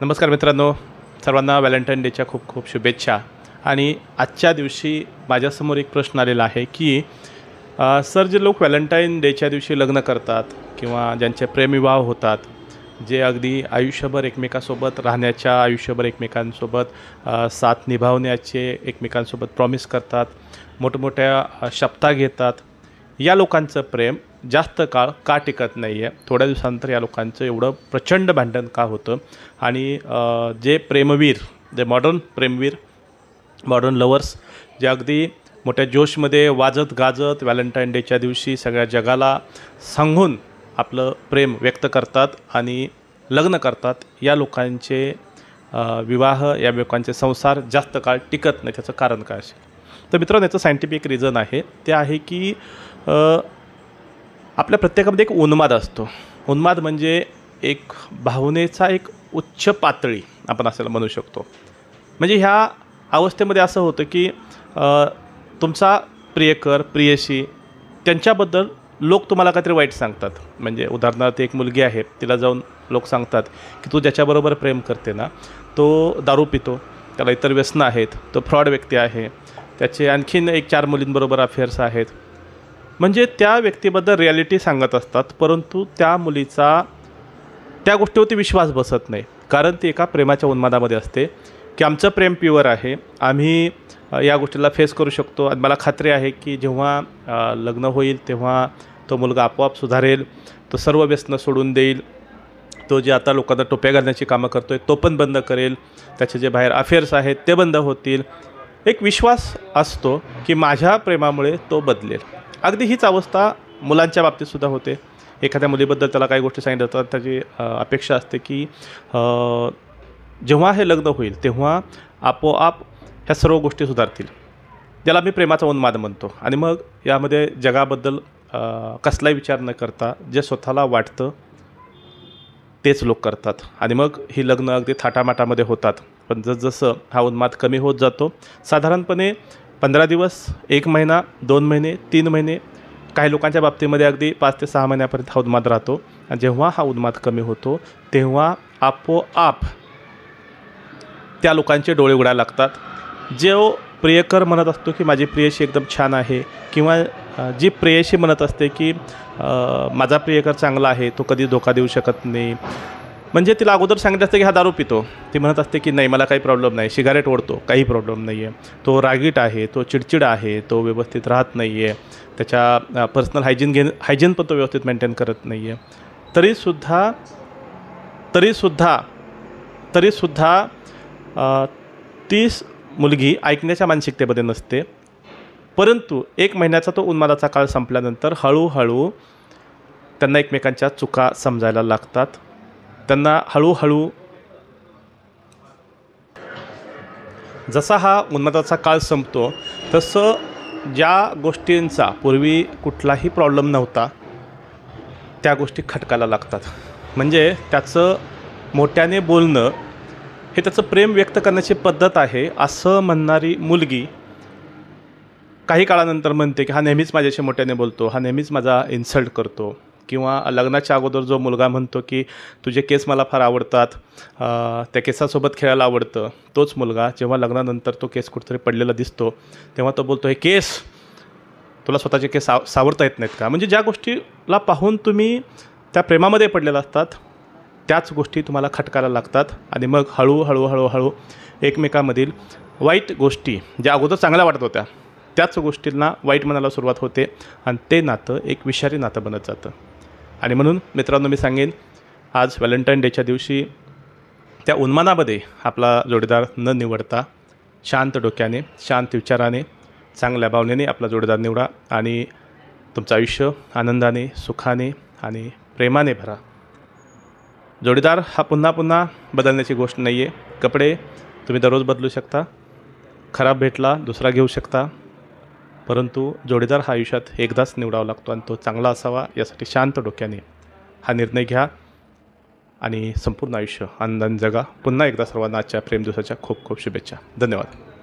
नमस्कार मित्रांनो, सर्वांना व्हॅलेंटाईन डेच्या खूप खूप शुभेच्छा. आणि आजच्या दिवशी माझ्यासमोर एक प्रश्न आलेला आहे की सर, जे लोक व्हॅलेंटाईन डेच्या दिवशी लग्न करतात किंवा ज्यांचे प्रेमविवाह होतात, जे अगदी आयुष्यभर एकमेकांसोबत राहण्याच्या, आयुष्यभर एकमेकांसोबत साथ निभावण्याचे एकमेकांसोबत प्रॉमिस करतात, मोठमोठ्या शपथा घेतात, या लोकांचं प्रेम जास्त काळ का टिकत नाही आहे? थोड्या दिवसानंतर या लोकांचं एवढं प्रचंड भांडण का होतं? आणि जे प्रेमवीर, जे मॉडर्न प्रेमवीर, मॉडर्न लवर्स, जे अगदी मोठ्या जोशमध्ये वाजत गाजत व्हॅलेंटाईन डेच्या दिवशी सगळ्या जगाला सांगून आपलं प्रेम व्यक्त करतात आणि लग्न करतात, या लोकांचे विवाह, या लोकांचे संसार जास्त काळ टिकत नाही. त्याचं कारण काय असेल? तर मित्रांनो, याचं सायंटिफिक रिझन आहे. ते आहे की आपल्या प्रत्येकामध्ये एक उन्माद असतो. उन्माद म्हणजे एक भावनेचा एक उच्च पातळी आपण असं म्हणू शकतो. म्हणजे ह्या अवस्थेमध्ये असं होतं की तुमचा प्रियकर, प्रियसी, त्यांच्याबद्दल लोक तुम्हाला काहीतरी वाईट सांगतात. म्हणजे उदाहरणार्थ, एक मुलगी आहे, तिला जाऊन लोक सांगतात की तू ज्याच्याबरोबर प्रेम करते ना, तो दारू पितो, त्याला इतर व्यसनं आहेत, तो फ्रॉड व्यक्ती आहे, त्याचे आणखीन 1-4 मुलींबरोबर अफेअर्स आहेत. म्हणजे त्या व्यक्तीबद्दल रिॲलिटी सांगत असतात, परंतु त्या मुलीचा त्या गोष्टीवरती विश्वास बसत नाही. कारण ती एका प्रेमाच्या उन्मादामध्ये असते की आमचं प्रेम प्युअर आहे, आम्ही या गोष्टीला फेस करू शकतो आणि मला खात्री आहे की जेव्हा लग्न होईल तेव्हा तो मुलगा आपोआप सुधारेल, तो सर्व व्यसनं सोडून देईल, तो जे आता लोकांना टोप्या घालण्याची कामं करतो आहे तो पण बंद करेल, त्याचे जे बाहेर अफेअर्स आहेत ते बंद होतील. एक विश्वास असतो की माझ्या प्रेमामुळे तो बदलेल. अगदी हीच अवस्था मुलांच्या बाबतीतसुद्धा होते. एखाद्या मुलीबद्दल त्याला काही गोष्टी सांगितल्या जातात, त्याची अपेक्षा असते की जेव्हा हे लग्न होईल तेव्हा आपोआप ह्या सर्व गोष्टी सुधारतील, ज्याला मी प्रेमाचा उन्माद म्हणतो. आणि मग यामध्ये जगाबद्दल कसलाही विचार न करता जे स्वतःला वाटतं तेच लोक करतात. आणि मग ही लग्न अगदी थाटामाटामध्ये होतात. पण जसजसं हा उन्माद कमी होत जातो, साधारणपणे 15 दिवस, 1 महिना, 2 महिने, 3 महिने, काही लोकांच्या बाबतीमध्ये अगदी 5 ते 6 महिन्यापर्यंत हा उन्माद राहतो. आणि जेव्हा हा उन्माद कमी होतो तेव्हा आपोआप त्या लोकांचे डोळे उघडायला लागतात. जो प्रियकर म्हणत असतो की माझी प्रेयसी एकदम छान आहे, किंवा जी प्रेयसी म्हणत असते की माझा प्रियकर चांगला आहे, तो कधी धोका देऊ शकत नाही. म्हणजे तिला अगोदर सांगितलं असतं की हा दारू पितो, ती म्हणत असते की नाही, मला काही प्रॉब्लेम नाही, सिगारेट ओढतो, काही प्रॉब्लेम नाही आहे, तो रागीट आहे, तो चिडचिड आहे, तो व्यवस्थित राहत नाही आहे, त्याच्या पर्सनल हायजीन पण तो व्यवस्थित मेंटेन करत नाही आहे. तरीसुद्धा ती मुलगी ऐकण्याच्या मानसिकतेमध्ये नसते. परंतु 1 महिन्याचा तो उन्मादाचा काळ संपल्यानंतर हळूहळू त्यांना एकमेकांच्या चुका समजायला लागतात. त्यांना हळूहळू जसा हा उन्मादाचा काळ संपतो तसं ज्या गोष्टींचा पूर्वी कुठलाही प्रॉब्लेम नव्हता त्या गोष्टी खटकायला लागतात. म्हणजे त्याचं मोठ्याने बोलणं हे त्याचं प्रेम व्यक्त करण्याची पद्धत आहे असं म्हणणारी मुलगी काही काळानंतर म्हणते की हा नेहमीच माझ्याशी मोठ्याने बोलतो, हा नेहमीच माझा इन्सल्ट करतो. किंवा लग्नाच्या अगोदर जो मुलगा म्हणतो की तुझे केस मला फार आवडतात, त्या केसासोबत खेळायला आवडतं, तोच मुलगा जेव्हा लग्नानंतर तो केस कुठेतरी पडलेला दिसतो तेव्हा तो बोलतो, हे केस, तुला स्वतःचे केस सावरता येत नाहीत का? म्हणजे ज्या गोष्टीला पाहून तुम्ही त्या प्रेमामध्ये पडलेला असतात त्याच गोष्टी तुम्हाला खटकायला लागतात. आणि मग हळूहळू एकमेकांमधील वाईट गोष्टी ज्या अगोदर चांगल्या वाटत होत्या त्याच गोष्टींना वाईट म्हणायला सुरुवात होते आणि ते नातं एक विषारी नातं बनत जातं. आणि म्हणून मित्रांनो, मी सांगेन, आज व्हॅलेंटाईन डेच्या दिवशी त्या उन्मादामध्ये आपला जोडीदार न निवडता शांत डोक्याने, शांत विचाराने, चांगल्या भावनेने आपला जोडीदार निवडा आणि तुमचं आयुष्य आनंदाने, सुखाने आणि प्रेमाने भरा. जोडीदार हा पुन्हा पुन्हा बदलण्याची गोष्ट नाही आहे. कपडे तुम्ही दररोज बदलू शकता, खराब भेटला दुसरा घेऊ शकता, परंतु जोडीदार हा आयुष्यात एकदाच निवडावा लागतो आणि तो चांगला असावा. यासाठी शांत डोक्याने हा निर्णय घ्या आणि संपूर्ण आयुष्य आनंदाने जगा. पुन्हा एकदा सर्वांना आजच्या प्रेम दिवसाच्या खूप खूप शुभेच्छा. धन्यवाद.